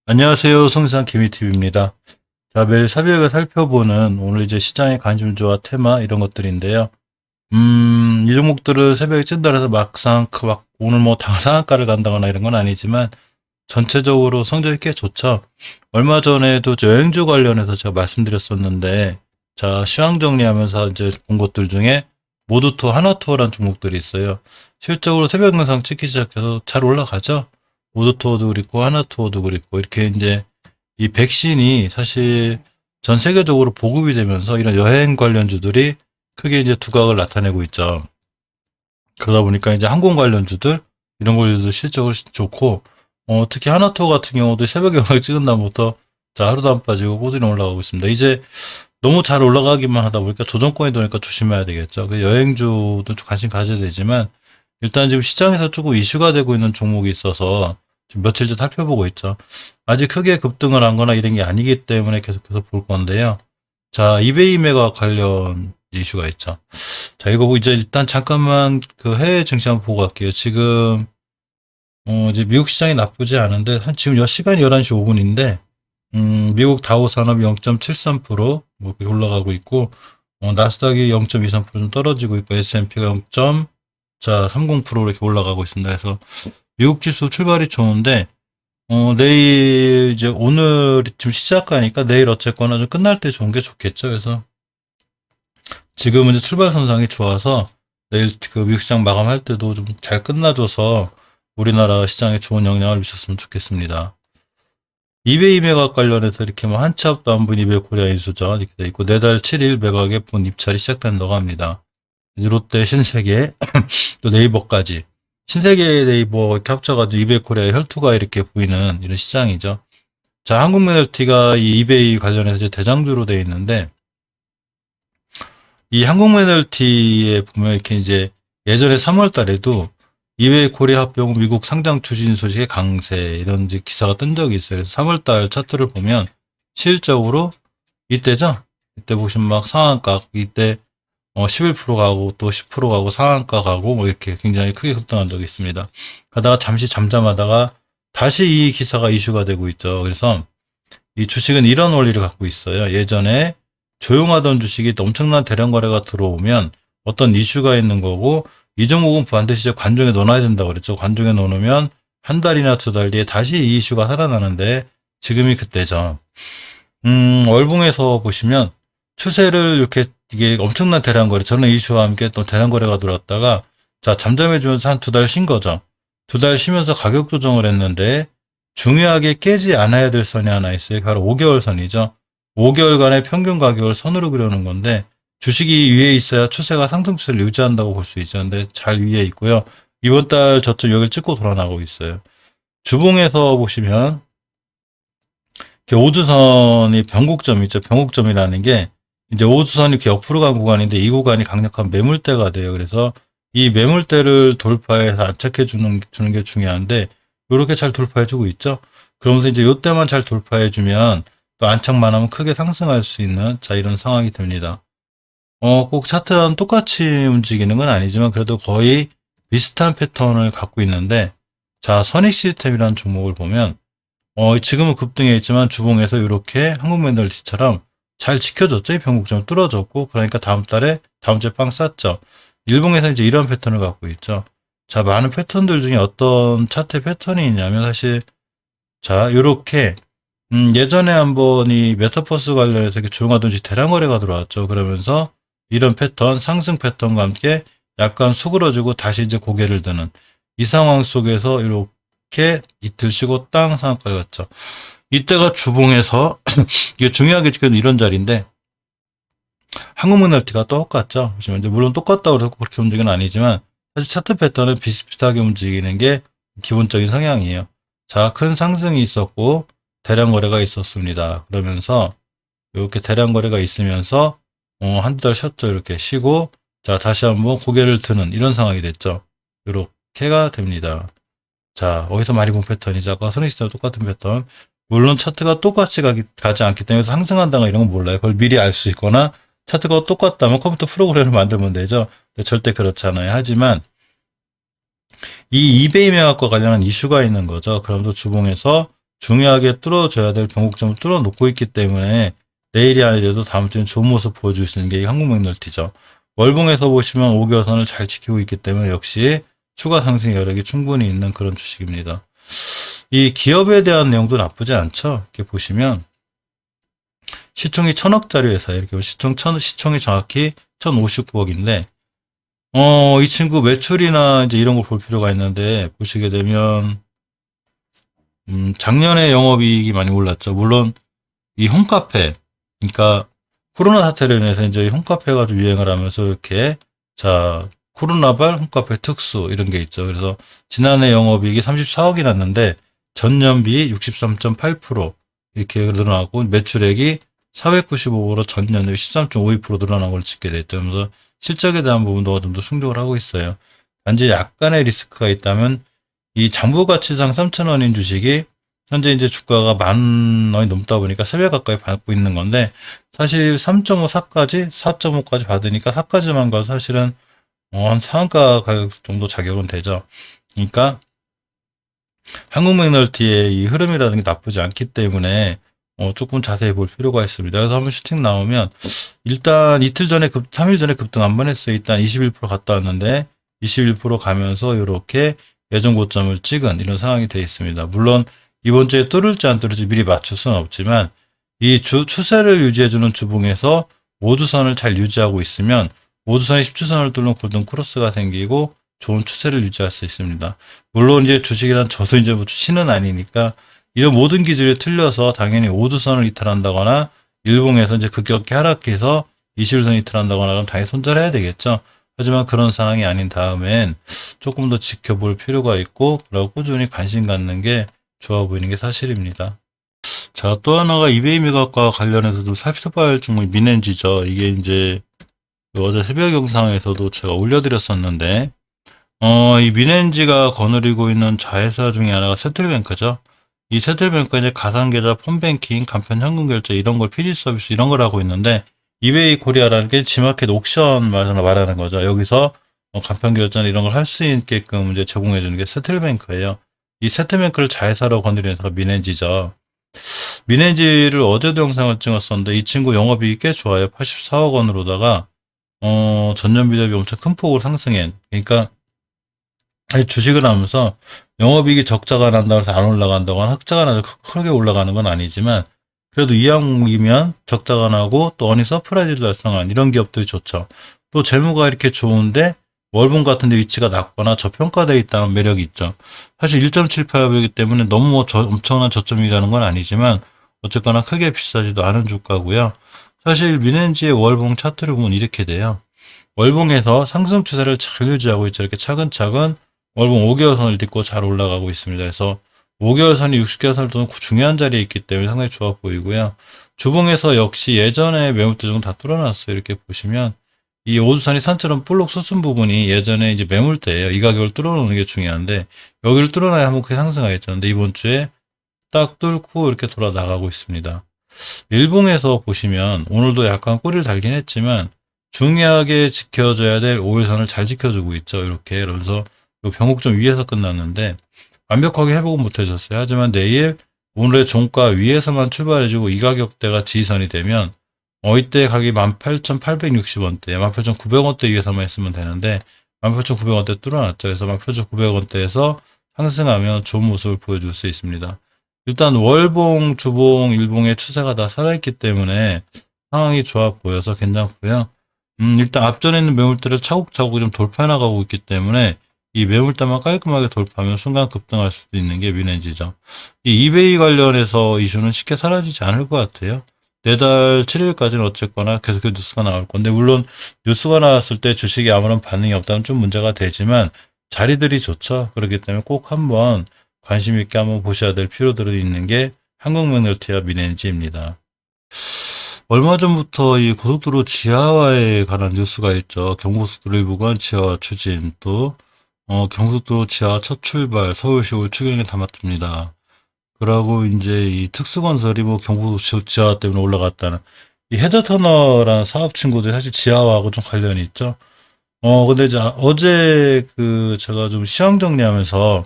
안녕하세요. 성산 개미TV입니다. 자, 매일 새벽에 살펴보는 오늘 이제 시장의 관심주와 테마 이런 것들인데요. 이 종목들을 새벽에 찐다 해서 막상 오늘 뭐 상한가를 간다거나 이런 건 아니지만 전체적으로 성적이 꽤 좋죠. 얼마 전에도 저 여행주 관련해서 제가 말씀드렸었는데, 자, 시황 정리하면서 이제 본 것들 중에 모두투어, 하나투어라는 종목들이 있어요. 실적으로 새벽 영상 찍기 시작해서 잘 올라가죠. 모두투어도 그렇고 하나투어도 그렇고 이렇게 이제 이 백신이 사실 전 세계적으로 보급이 되면서 이런 여행 관련주들이 크게 이제 두각을 나타내고 있죠. 그러다 보니까 이제 항공 관련주들 이런 걸도 실적을 좋고, 특히 하나투어 같은 경우도 새벽에 영상 찍은 다음부터 자, 하루도 안 빠지고 꾸준히 올라가고 있습니다. 이제 너무 잘 올라가기만 하다 보니까 조정권이 되니까 조심해야 되겠죠. 그 여행주도 좀 관심 가져야 되지만 일단 지금 시장에서 조금 이슈가 되고 있는 종목이 있어서 지금 며칠째 살펴보고 있죠. 아직 크게 급등을 한 거나 이런 게 아니기 때문에 계속해서 볼 건데요. 자, 이베이 매각 관련 이슈가 있죠. 자, 이거 이제 일단 잠깐만 그 해외 증시 한번 보고 갈게요. 지금, 이제 미국 시장이 나쁘지 않은데, 지금 시간이 11시 5분인데, 미국 다우 산업이 0.73%, 뭐, 올라가고 있고, 나스닥이 0.23%좀 떨어지고 있고, S&P가 0.30% 이렇게 올라가고 있습니다. 그래서, 미국 지수 출발이 좋은데, 내일, 이제 오늘 지금 시작하니까 내일 어쨌거나 좀 끝날 때 좋은 게 좋겠죠. 그래서, 지금은 이제 출발 선상이 좋아서, 내일 그 미국 시장 마감할 때도 좀 잘 끝나줘서, 우리나라 시장에 좋은 영향을 미쳤으면 좋겠습니다. 이베이 매각 관련해서 이렇게 뭐 한치 앞도 안 본 이베이 코리아 인수전 이렇게 돼 있고, 내달 7일 매각에 본 입찰이 시작된다고 합니다. 이제 롯데, 신세계, 또 네이버까지. 신세계 네이버 이렇게 합쳐가지고 이베이 코리아의 혈투가 이렇게 보이는 이런 시장이죠. 자, 한국메널티가 이 이베이 관련해서 이제 대장주로 되어 있는데, 이 한국메널티에 보면 이렇게 이제 예전에 3월 달에도 이베이 코리아 합병 미국 상장 추진 소식의 강세 이런 이제 기사가 뜬 적이 있어요. 그래서 3월 달 차트를 보면 실적으로 이때죠. 이때 보시면 막 상한가 이때 11% 가고 또 10% 가고 상한가 가고 뭐 이렇게 굉장히 크게 급등한 적이 있습니다. 가다가 잠시 잠잠하다가 다시 이 기사가 이슈가 되고 있죠. 그래서 이 주식은 이런 원리를 갖고 있어요. 예전에 조용하던 주식이 엄청난 대량 거래가 들어오면 어떤 이슈가 있는 거고, 이 종목은 반드시 이제 관중에 넣어놔야 된다고 그랬죠. 관중에 넣어놓으면 한 달이나 두 달 뒤에 다시 이 이슈가 살아나는데 지금이 그때죠. 월봉에서 보시면 추세를 이렇게 이게 엄청난 대량 거래, 저는 이슈와 함께 또 대량 거래가 들어왔다가 자, 잠잠해지면서 한 두 달 쉰 거죠. 두 달 쉬면서 가격 조정을 했는데 중요하게 깨지 않아야 될 선이 하나 있어요. 바로 5개월 선이죠. 5개월간의 평균 가격을 선으로 그려놓은 건데, 주식이 위에 있어야 추세가 상승 추세를 유지한다고 볼 수 있죠. 근데 잘 위에 있고요. 이번 달 저점 여기를 찍고 돌아나가고 있어요. 주봉에서 보시면 이렇게 5주선이 변곡점 있죠. 변곡점이라는 게 이제 5주선이 이렇게 옆으로 간 구간인데 이 구간이 강력한 매물대가 돼요. 그래서 이 매물대를 돌파해서 안착해 주는 게 중요한데 이렇게 잘 돌파해 주고 있죠. 그러면서 이제 이때만 잘 돌파해 주면 또 안착만 하면 크게 상승할 수 있는 자, 이런 상황이 됩니다. 꼭 차트랑 똑같이 움직이는 건 아니지만 그래도 거의 비슷한 패턴을 갖고 있는데, 자, 선익 시스템이라는 종목을 보면 지금은 급등해 있지만 주봉에서 이렇게 한국메널티처럼 잘 지켜줬죠. 이 변곡점을 뚫어줬고, 그러니까 다음 주에 빵 쌌죠. 일봉에서 이제 이런 패턴을 갖고 있죠. 자, 많은 패턴들 중에 어떤 차트 패턴이 있냐면 사실 자, 요렇게 예전에 한번 이 메타버스 관련해서 이렇게 조용하던 지 대량 거래가 들어왔죠. 그러면서 이런 패턴, 상승 패턴과 함께 약간 수그러지고 다시 이제 고개를 드는 이 상황 속에서 이렇게 이틀 쉬고 땅 상한가에 갔죠. 이때가 주봉에서 이게 중요하게 지금 이런 자리인데 한국메널티가 똑같죠. 보시면 이제 물론 똑같다고 해서 그렇게 움직이는 건 아니지만 사실 차트 패턴은 비슷비슷하게 움직이는 게 기본적인 성향이에요. 자, 큰 상승이 있었고 대량 거래가 있었습니다. 그러면서 이렇게 대량 거래가 있으면서 한두 달 쉬었죠. 이렇게 쉬고 자, 다시 한번 고개를 드는 이런 상황이 됐죠. 이렇게가 됩니다. 자, 어디서 많이 본 패턴이죠. 아까 선익시대와 똑같은 패턴. 물론 차트가 똑같이 가지 않기 때문에 상승한다거나 이런 건 몰라요. 그걸 미리 알 수 있거나 차트가 똑같다면 컴퓨터 프로그램을 만들면 되죠. 근데 절대 그렇지 않아요. 하지만 이 이베이 매각과 관련한 이슈가 있는 거죠. 그럼도 주봉에서 중요하게 뚫어줘야 될 변곡점을 뚫어놓고 있기 때문에 내일이 아니라도 다음 주엔 좋은 모습 보여줄 수 있는 게 한국 맥널티죠. 월봉에서 보시면 5개월선을 잘 지키고 있기 때문에 역시 추가 상승 여력이 충분히 있는 그런 주식입니다. 이 기업에 대한 내용도 나쁘지 않죠. 이렇게 보시면 시총이 1000억짜리 회사, 이렇게 보면 시총이 정확히 1059억인데, 이 친구 매출이나 이제 이런 걸 볼 필요가 있는데, 보시게 되면, 작년에 영업이익이 많이 올랐죠. 물론, 이 홈카페, 그러니까 코로나 사태로 인해서 이제 홈카페가 좀 유행을 하면서 이렇게, 자, 코로나발 홈카페 특수 이런 게 있죠. 그래서 지난해 영업이익이 34억이 났는데, 전년비 63.8% 이렇게 늘어나고, 매출액이 495억으로 전년에 13.52% 늘어난 걸 찍게 됐죠. 그래서 실적에 대한 부분도 좀 더 충족을 하고 있어요. 단지 약간의 리스크가 있다면 이 장부가치상 3,000원인 주식이 현재 이제 주가가 10,000원이 넘다 보니까 3배 가까이 받고 있는 건데, 사실 3.5, 4까지, 4.5까지 받으니까 4까지만 가도 사실은 한 상한가 가격 정도 자격은 되죠. 그러니까 한국 맥널티의 이 흐름이라는 게 나쁘지 않기 때문에 조금 자세히 볼 필요가 있습니다. 그래서 한번 슈팅 나오면 일단 이틀 전에 3일 전에 급등 한 번 했어요. 일단 21% 갔다 왔는데 21% 가면서 이렇게 예전 고점을 찍은 이런 상황이 되어 있습니다. 물론 이번 주에 뚫을지 안 뚫을지 미리 맞출 수는 없지만 이 추세를 유지해주는 주봉에서 5주선을 잘 유지하고 있으면 5주선이 10주선을 뚫는 골든 크로스가 생기고 좋은 추세를 유지할 수 있습니다. 물론 이제 주식이란 저도 이제 뭐 신은 아니니까 이런 모든 기준이 틀려서 당연히 5주선을 이탈한다거나 일봉에서 이제 급격히 하락해서 21선 이탈한다거나 그럼 당연히 손절해야 되겠죠. 하지만 그런 상황이 아닌 다음엔 조금 더 지켜볼 필요가 있고, 그리고 꾸준히 관심 갖는 게 좋아 보이는 게 사실입니다. 자, 또 하나가 이베이 미각과 관련해서 좀 살펴봐야 할 종목이 미넨지죠. 이게 이제 어제 새벽 영상에서도 제가 올려드렸었는데, 이 미넨지가 거느리고 있는 자회사 중에 하나가 세틀뱅크죠. 이 세틀뱅크가 이제 가상계좌, 폰뱅킹, 간편 현금 결제 이런 걸 PD 서비스 이런 걸 하고 있는데, 이베이 코리아라는 게 지마켓 옥션 말하는 거죠. 여기서 간편 결제나 이런 걸 할 수 있게끔 이제 제공해 주는 게 세틀뱅크예요. 이 세틀뱅크를 자회사로 건드리는 회사가 미넨지죠. 미넨지를 어제도 영상을 찍었었는데 이 친구 영업이익이 꽤 좋아요. 84억 원으로다가 전년비 대비 엄청 큰 폭으로 상승한. 그러니까 주식을 하면서 영업이익이 적자가 난다고 해서 안 올라간다거나 흑자가 나서 크게 올라가는 건 아니지만, 그래도 이 항목이면 적자가 나고 또 어닝 서프라이즈를 달성한 이런 기업들이 좋죠. 또 재무가 이렇게 좋은데 월봉 같은 데 위치가 낮거나 저평가되어 있다는 매력이 있죠. 사실 1.78배이기 때문에 너무 엄청난 저점이라는 건 아니지만 어쨌거나 크게 비싸지도 않은 주가고요. 사실 미넨지의 월봉 차트를 보면 이렇게 돼요. 월봉에서 상승 추세를 잘 유지하고 있죠. 이렇게 차근차근 월봉 5개월선을 딛고 잘 올라가고 있습니다. 그래서 5개월선이 60개월선을 좀 중요한 자리에 있기 때문에 상당히 좋아 보이고요. 주봉에서 역시 예전에 매물대 좀 다 뚫어놨어요. 이렇게 보시면 이 5주선이 산처럼 볼록 솟은 부분이 예전에 이제 매물대예요. 이 가격을 뚫어놓는 게 중요한데 여기를 뚫어놔야 한번 크게 상승하겠죠. 근데 이번 주에 딱 뚫고 이렇게 돌아 나가고 있습니다. 일봉에서 보시면 오늘도 약간 꼬리를 달긴 했지만 중요하게 지켜줘야 될 5일선을 잘 지켜주고 있죠. 이렇게. 그러면서 변곡점 위에서 끝났는데 완벽하게 회복은 못 해줬어요. 하지만 내일 오늘의 종가 위에서만 출발해주고 이 가격대가 지지선이 되면 이때 가격이 18,860원대, 18,900원대 위에서만 있으면 되는데 18,900원대 뚫어놨죠. 그래서 18,900원대에서 상승하면 좋은 모습을 보여줄 수 있습니다. 일단 월봉, 주봉, 일봉의 추세가 다 살아있기 때문에 상황이 좋아 보여서 괜찮고요. 일단 앞전에 있는 매물대를 차곡차곡 좀 돌파해 나가고 있기 때문에 이 매물대만 깔끔하게 돌파하면 순간 급등할 수도 있는 게 미넨지죠. 이 이베이 관련해서 이슈는 쉽게 사라지지 않을 것 같아요. 내달 7일까지는 어쨌거나 계속 뉴스가 나올 건데, 물론 뉴스가 나왔을 때 주식이 아무런 반응이 없다면 좀 문제가 되지만 자리들이 좋죠. 그렇기 때문에 꼭 한번 관심 있게 한번 보셔야 될 필요들이 있는 게 한국 맥널티와 미넨지입니다. 얼마 전부터 이 고속도로 지하화에 관한 뉴스가 있죠. 경부고속도로 일부간 지하화 추진, 또 경속도로 지하 첫 출발, 서울시월 추경에 담았습니다. 그러고 이제 이 특수건설이 뭐 경부고속도로 지하화 때문에 올라갔다는, 이 헤드터널이라는 사업 친구들이 사실 지하화하고 좀 관련이 있죠. 근데 이제 어제 제가 좀 시황 정리하면서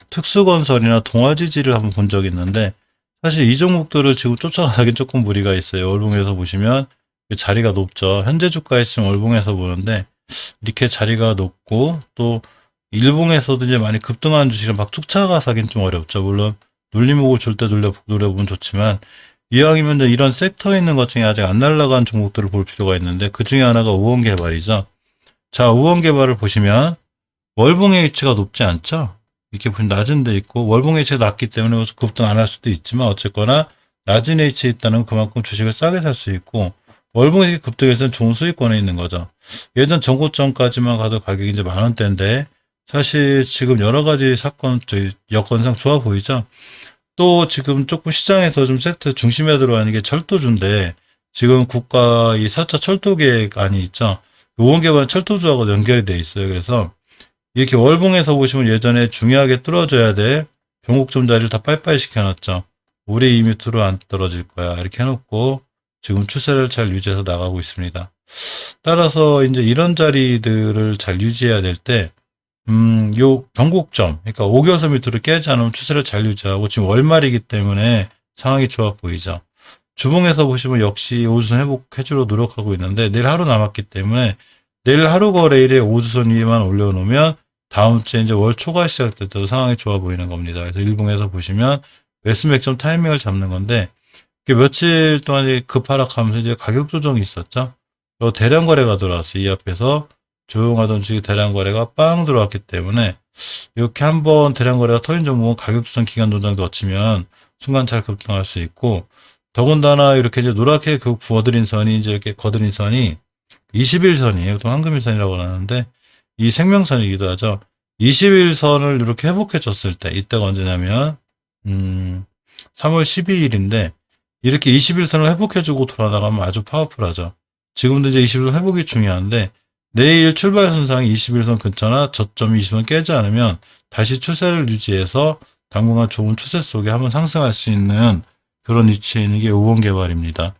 특수건설이나 동아지지를 한번 본 적이 있는데, 사실 이 종목들을 지금 쫓아가긴 조금 무리가 있어요. 월봉에서 보시면 자리가 높죠. 현재 주가에 지금 월봉에서 보는데 이렇게 자리가 높고 또 일봉에서도 이제 많이 급등하는 주식을 막 쫓아가서 하긴 좀 어렵죠. 물론 눌림목을 줄 때 노려보면 좋지만 이왕이면 이제 이런 섹터에 있는 것 중에 아직 안 날아간 종목들을 볼 필요가 있는데 그 중에 하나가 우원개발이죠. 자, 우원개발을 보시면 월봉의 위치가 높지 않죠. 이렇게 보면 낮은 데 있고 월봉의 위치가 낮기 때문에 급등 안 할 수도 있지만 어쨌거나 낮은 위치에 있다는 그만큼 주식을 싸게 살 수 있고 월봉의 급등에서는 좋은 수익권에 있는 거죠. 예전 전고점까지만 가도 가격이 이제 10,000원대인데 사실 지금 여러 가지 사건, 여건상 좋아 보이죠. 또 지금 조금 시장에서 좀 섹터 중심에 들어가는 게 철도주인데 지금 국가 이 4차 철도 계획안이 있죠. 우원개발 철도주하고 연결이 돼 있어요. 그래서 이렇게 월봉에서 보시면 예전에 중요하게 뚫어줘야 될 변곡점 자리를 다 빠이빠이 시켜놨죠. 우리 이 밑으로 안 떨어질 거야. 이렇게 해놓고 지금 추세를 잘 유지해서 나가고 있습니다. 따라서 이제 이런 자리들을 잘 유지해야 될 때, 요 변곡점, 그러니까 5개월선 밑으로 깨지 않으면 추세를 잘 유지하고 지금 월말이기 때문에 상황이 좋아 보이죠. 주봉에서 보시면 역시 5주선 회복해주려 노력하고 있는데 내일 하루 남았기 때문에 내일 하루 거래일에 5주선 위에만 올려놓으면 다음 주에 이제 월 초가 시작될 때도 상황이 좋아 보이는 겁니다. 그래서 일봉에서 보시면 매수 맥점 타이밍을 잡는 건데 며칠 동안 급하락하면서 이제 가격 조정이 있었죠. 그리고 대량 거래가 들어왔어요. 이 앞에서 조용하던 주식 대량 거래가 빵 들어왔기 때문에 이렇게 한번 대량 거래가 터진 종목은 가격 조정 기간 도장도 거치면 순간 잘 급등할 수 있고 더군다나 이렇게 이제 노랗게 그 거드린 선이 이제 이렇게 거드린 선이 21선이에요. 보통 황금일선이라고 하는데 이 생명선이기도 하죠. 21선을 이렇게 회복해 줬을 때 이때가 언제냐면 3월 12일인데 이렇게 21선을 회복해 주고 돌아나가면 아주 파워풀하죠. 지금도 이제 21선 회복이 중요한데 내일 출발선상이 21선 근처나 저점이 20선 깨지 않으면 다시 추세를 유지해서 당분간 좋은 추세 속에 한번 상승할 수 있는 그런 위치에 있는 게 우원개발입니다.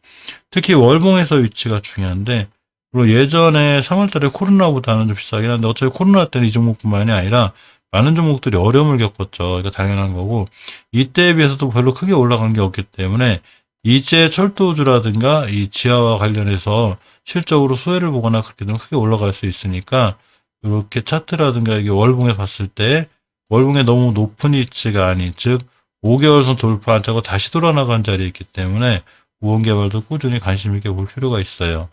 특히 월봉에서 위치가 중요한데 물론 예전에 3월달에 코로나보다는 좀 비싸긴 한데 어차피 코로나 때는 이 종목뿐만이 아니라 많은 종목들이 어려움을 겪었죠. 그러니까 당연한 거고 이때에 비해서도 별로 크게 올라간 게 없기 때문에 이제 철도주라든가 이 지하와 관련해서 실적으로 수혜를 보거나 그렇게 되면 크게 올라갈 수 있으니까 이렇게 차트라든가 이게 월봉에 봤을 때 월봉에 너무 높은 위치가 아닌 즉 5개월선 돌파 안 차고 다시 돌아나간 자리에 있기 때문에 우원개발도 꾸준히 관심 있게 볼 필요가 있어요.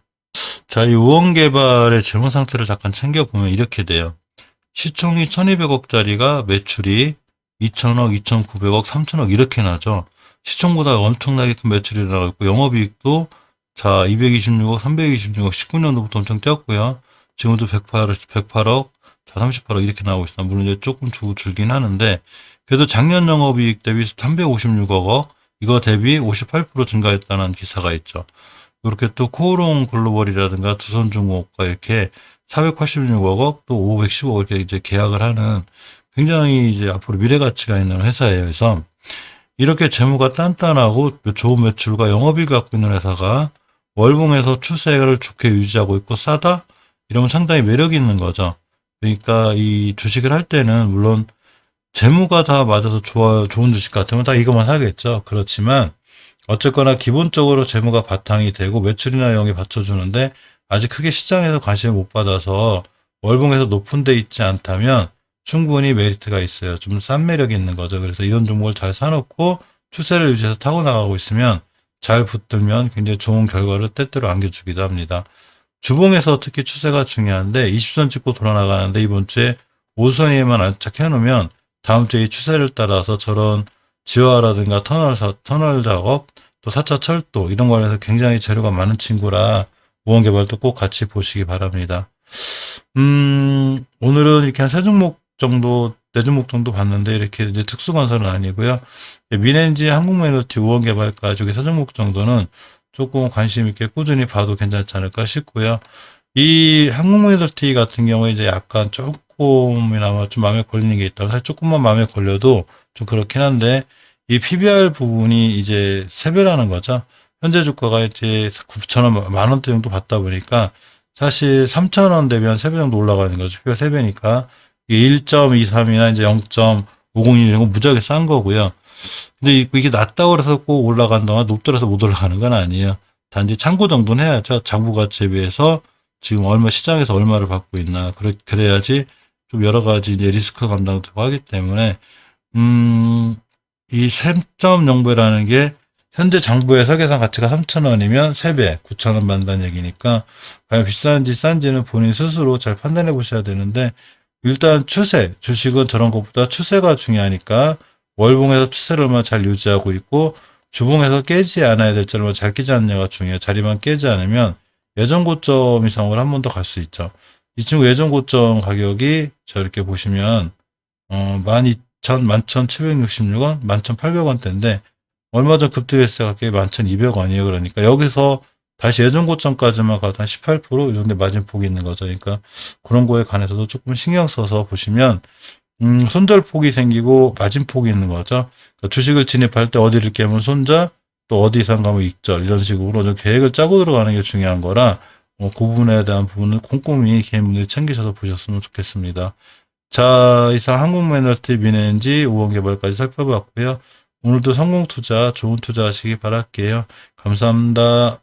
자, 이 우원개발의 재무 상태를 잠깐 챙겨보면 이렇게 돼요. 시총이 1200억짜리가 매출이 2000억, 2900억, 3000억 이렇게 나죠. 시총보다 엄청나게 큰 매출이 나고 영업이익도 자 226억, 326억 19년도부터 엄청 뛰었고요. 지금도 108억, 자 38억 이렇게 나오고 있습니다. 물론 이제 조금 줄긴 하는데 그래도 작년 영업이익 대비 356억 이거 대비 58% 증가했다는 기사가 있죠. 이렇게 또 코오롱 글로벌이라든가 두선중공업과 이렇게 486억 또 515억 이렇게 이제 계약을 하는 굉장히 이제 앞으로 미래 가치가 있는 회사예요. 그래서 이렇게 재무가 단단하고 좋은 매출과 영업이익을 갖고 있는 회사가 월봉에서 추세를 좋게 유지하고 있고 싸다? 이러면 상당히 매력이 있는 거죠. 그러니까 이 주식을 할 때는 물론 재무가 다 맞아서 좋은 주식 같으면 다 이것만 사겠죠. 그렇지만 어쨌거나 기본적으로 재무가 바탕이 되고 매출이나 영업이 받쳐주는데 아직 크게 시장에서 관심을 못 받아서 월봉에서 높은 데 있지 않다면 충분히 메리트가 있어요. 좀 싼 매력이 있는 거죠. 그래서 이런 종목을 잘 사놓고 추세를 유지해서 타고 나가고 있으면 잘 붙들면 굉장히 좋은 결과를 때때로 안겨주기도 합니다. 주봉에서 특히 추세가 중요한데 20선 찍고 돌아나가는데 이번 주에 5선에만 안착해 놓으면 다음 주에 이 추세를 따라서 저런 지화라든가 터널 작업 또 4차 철도 이런 거에서 굉장히 재료가 많은 친구라 우원개발도 꼭 같이 보시기 바랍니다. 오늘은 이렇게 한 3종목 정도, 4종목 정도 봤는데 이렇게 이제 특수건설은 아니고요. 미넨지, 한국메너티, 우원개발까지 저기 3종목 정도는 조금 관심 있게 꾸준히 봐도 괜찮지 않을까 싶고요. 이 한국메너티 같은 경우에 이제 약간 조금이나마 좀 마음에 걸리는 게 있다고 사실 조금만 마음에 걸려도 좀 그렇긴 한데 이 PBR 부분이 이제 3배라는 거죠. 현재 주가가 이제 9,000원, 만원대 정도 받다 보니까 사실 3,000원 대비 한 3배 정도 올라가는 거죠. PBR 3배니까 1.23이나 이제 0.506 이런 거 무지하게 싼 거고요. 근데 이게 낮다고 해서 꼭 올라간다거나 높다고 해서 못 올라가는 건 아니에요. 단지 참고 정도는 해야죠. 장부 가치에 비해서 지금 얼마 시장에서 얼마를 받고 있나. 그래야지 좀 여러 가지 이제 리스크 감당도 하기 때문에 이 3.0배라는 게 현재 장부의 설계상 가치가 3,000원이면 3배, 9,000원 받는다는 얘기니까 과연 비싼지 싼지는 본인 스스로 잘 판단해 보셔야 되는데 일단 추세, 주식은 저런 것보다 추세가 중요하니까 월봉에서 추세를 얼마나 잘 유지하고 있고 주봉에서 깨지 않아야 될 자리만 잘 깨지 않느냐가 중요해요. 자리만 깨지 않으면 예전 고점 이상으로 한 번 더 갈 수 있죠. 이 친구 예전 고점 가격이 저렇게 보시면 11,766원, 11,800원대인데 얼마 전 급등했을 때 가격이 11,200원이에요. 그러니까 여기서 다시 예전 고점까지만 가도 한 18%이 정도 마진폭이 있는 거죠. 그러니까 그런 거에 관해서도 조금 신경 써서 보시면 손절폭이 생기고 마진폭이 있는 거죠. 그러니까 주식을 진입할 때 어디를 깨면 손절, 또 어디 이상 가면 익절 이런 식으로 좀 계획을 짜고 들어가는 게 중요한 거라 그 부분에 대한 부분은 꼼꼼히 개인분들이 챙기셔서 보셨으면 좋겠습니다. 자, 이상 한국매너티 미네인지 우원개발까지 살펴봤고요. 오늘도 성공 투자, 좋은 투자 하시기 바랄게요. 감사합니다.